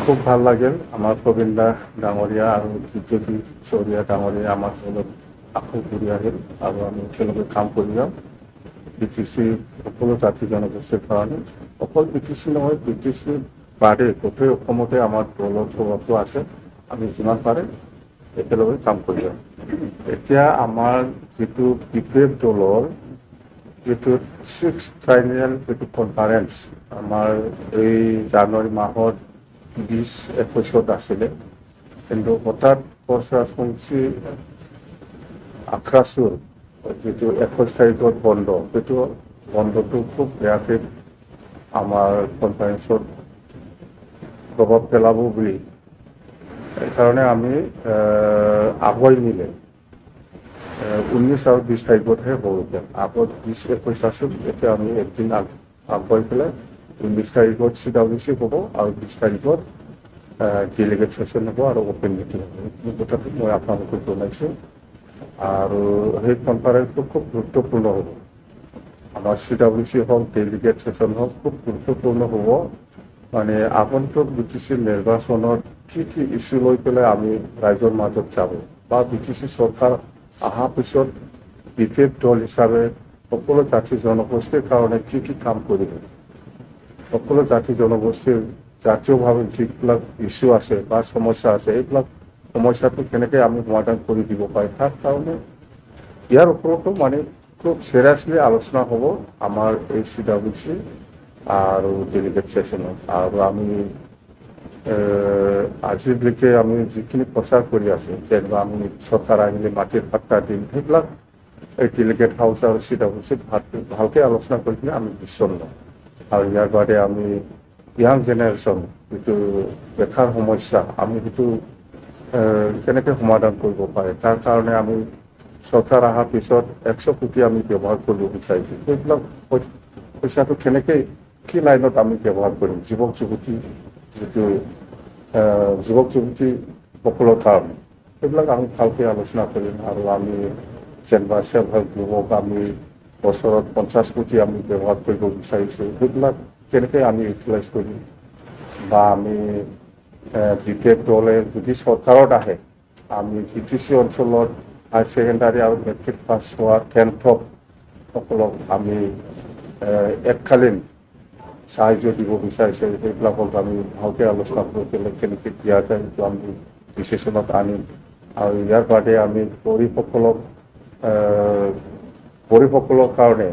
খুব ভাল লাগিল আমাৰ প্ৰবীণ দা ডাঙৰীয়া আৰু বিজ্যোতি চৌৰীয়া ডাঙৰীয়া আমাৰ লগত আকৌ ঘূৰি আহিল আৰু আমি একেলগে কাম কৰি যাম BTC সকলো জাতি জনগোষ্ঠীৰ কাৰণে। অকল BTC নহয়, BTC বাদে গোটেই অসমতে আমাৰ দলৰ প্ৰভাৱটো আছে। আমি যিমান পাৰে একেলগে কাম কৰি যাম। এতিয়া আমাৰ যিটো BPF দলৰ যিটো 6th ট্ৰাইনিয়েল যিটো কনফাৰেন্স আমাৰ এই জানুৱাৰী মাহত 20-21 আছিলে, কিন্তু হঠাৎ ৰাজবংশী আখৰাছুৰ যিটো 21 তাৰিখত বন্ধ, সেইটো বন্ধটো খুব বেয়াকৈ আমাৰ কনফাৰেন্সত প্ৰভাৱ পেলাব বুলি সেইকাৰণে আমি আগুৱাই নিলে 19 আৰু 20 তাৰিখতহে হ'ব। আগত 20-21 আছিল, এতিয়া আমি একদিন আগুৱাই পেলাই 19 তাৰিখত CWC হ'ব আৰু 20 তাৰিখত ডেলিগেট ছেশ্যন হ'ব আৰু অপেন মিটিং হ'ব। এই কথাটো মই আপোনালোকক জনাইছোঁ। আৰু সেই কনফাৰেন্সটো খুব গুৰুত্বপূৰ্ণ হ'ব। আমাৰ CWC হওক, ডেলিগেট ছেশ্যন হওক, খুব গুৰুত্বপূৰ্ণ হ'ব। মানে আগন্তুক BTC নিৰ্বাচনত কি কি ইছ্যু লৈ পেলাই আমি ৰাইজৰ মাজত যাব বা BTC চৰকাৰ অহাৰ পিছত BPF দল হিচাপে সকলো জাতি জনগোষ্ঠীৰ কাৰণে কি কি কাম কৰিব, সকলো জাতি জনগোষ্ঠীৰ জাতীয়ভাৱে যিবিলাক ইছ্যু আছে বা সমস্যা আছে, এইবিলাক সমস্যাটো কেনেকৈ আমি সমাধান কৰি দিব পাৰি, তাৰ কাৰণে ইয়াৰ ওপৰতো মানে খুব চিৰিয়াছলি আলোচনা হ'ব আমাৰ এই CWC আৰু ডেলিগেট ছেশ্যনত। আৰু আমি আজিলৈকে আমি যিখিনি প্ৰচাৰ কৰি আছোঁ, যেনিবা আমি চৰকাৰ আহিলে মাটিৰ পাট্টা দিম, সেইবিলাক এই ডেলিগেট হাউচ আৰু CWCত ভালকৈ আলোচনা কৰি কিনে আমি ডিচিশ্যন লওঁ। আৰু ইয়াৰ বাদে আমি ইয়াং জেনেৰেশ্যন যিটো বেকাৰ সমস্যা, আমি সেইটো কেনেকৈ সমাধান কৰিব পাৰে, তাৰ কাৰণে আমি চৰকাৰ অহাৰ পিছত 100 কোটি আমি ব্যৱহাৰ কৰিব বিচাৰিছোঁ। সেইবিলাক পইচাটো কেনেকৈ কি লাইনত আমি ব্যৱহাৰ কৰিম, যুৱক যুৱতীসকলৰ কাৰণে, সেইবিলাক আমি ভালকৈ আলোচনা কৰিম। আৰু আমি যেনিবা চেল্ফ হেল্প গ্ৰুপক আমি বছৰত 50 কোটি আমি ব্যৱহাৰ কৰিব বিচাৰিছোঁ, সেইবিলাক কেনেকৈ আমি ইউটিলাইজ কৰিম। বা আমি BPF দলে যদি চৰকাৰত আহে, আমি BTC অঞ্চলত হায়াৰ ছেকেণ্ডাৰী আৰু মেট্ৰিক পাছ হোৱা 10th সকলক আমি এককালীন সাহায্য দিব বিচাৰিছে, সেইবিলাকক আমি ভালকৈ আলোচনা কৰি পেলাই কেনেকৈ দিয়া যায় সেইটো আমি ডিচিশ্যনত আনিম। আৰু ইয়াৰ বাদে আমি গৰীবসকলৰ কাৰণে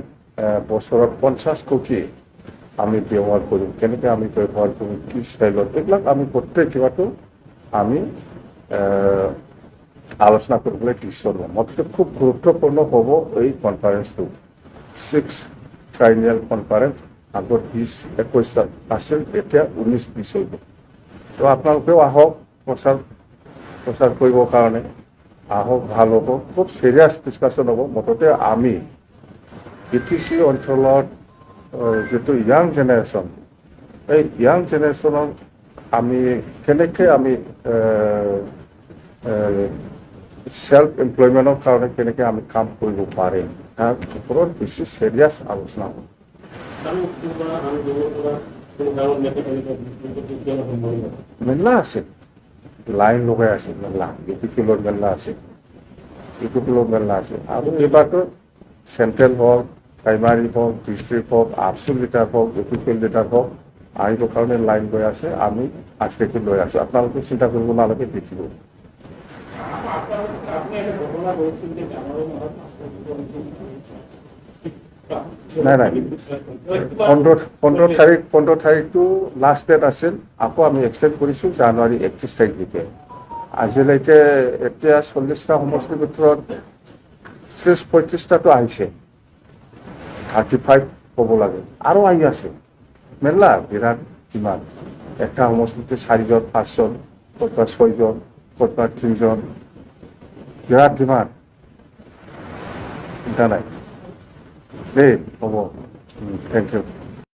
বছৰত 50 কোটি আমি ব্যৱহাৰ কৰিম, কেনেকৈ আমি ব্যৱহাৰ কৰিম, কি ষ্টাইলত, এইবিলাক আমি প্ৰত্যেক কিবাটো আমি আলোচনা কৰিবলৈ ডিচিশ্যন ল'ম। মুঠতে খুব গুৰুত্বপূৰ্ণ হ'ব এই কনফাৰেন্সটো, 6th ট্ৰাইনিয়েল কনফাৰেন্স। আগত 20-21 আছিল, এতিয়া 19-20 হ'ব। তো আপোনালোকেও আহক প্ৰচাৰ কৰিবৰ কাৰণে, আহক, ভাল হ'ব, খুব চিৰিয়াছ ডিছকাশ্যন হ'ব। মুঠতে আমি BTC অঞ্চলত যিটো ইয়াং জেনেৰেশ্যন, এই ইয়াং জেনেৰেশ্যনক আমি কেনেকৈ আমি সেল্ফ এমপ্লয়মেণ্টৰ কাৰণে কেনেকৈ আমি কাম কৰিব পাৰিম, তাৰ ওপৰত বেছি চিৰিয়াছ আলোচনা হ'ব। মেলা আছে, লাইন লগাই আছে, মেলা ইউপিপিএলৰ মেলা আছে, আৰু এইবাৰতো চেণ্ট্ৰেল হওক, প্ৰাইমাৰী হওক, ডিষ্ট্ৰিক্ট হওক, আবচুল লিটাৰ হওক, ইউপিপিএল লিটাৰ হওক, আহিবৰ কাৰণে লাইন লৈ আছে। আমি আজকেটো লৈ আছোঁ, আপোনালোকে চিন্তা কৰিব নালাগে, দেখিব। নাই 15 তাৰিখটো লাষ্ট ডেট আছিল, আকৌ আমি এক্সটেণ্ড কৰিছোঁ জানুৱাৰী 31 তাৰিখলৈকে। আজিলৈকে এতিয়া 40টা সমষ্টিৰ ভিতৰত 30-35টাটো আহিছে, 35 হ'ব লাগে, আৰু আহি আছে মেলা বিৰাট যিমান। একটা সমষ্টিতে 4জন 5জন, ক'ৰবাত 6জন, ক'ৰবাত 3জন, বিৰাট যিমান, চিন্তা নাই দেই, হ'ব। Thank U.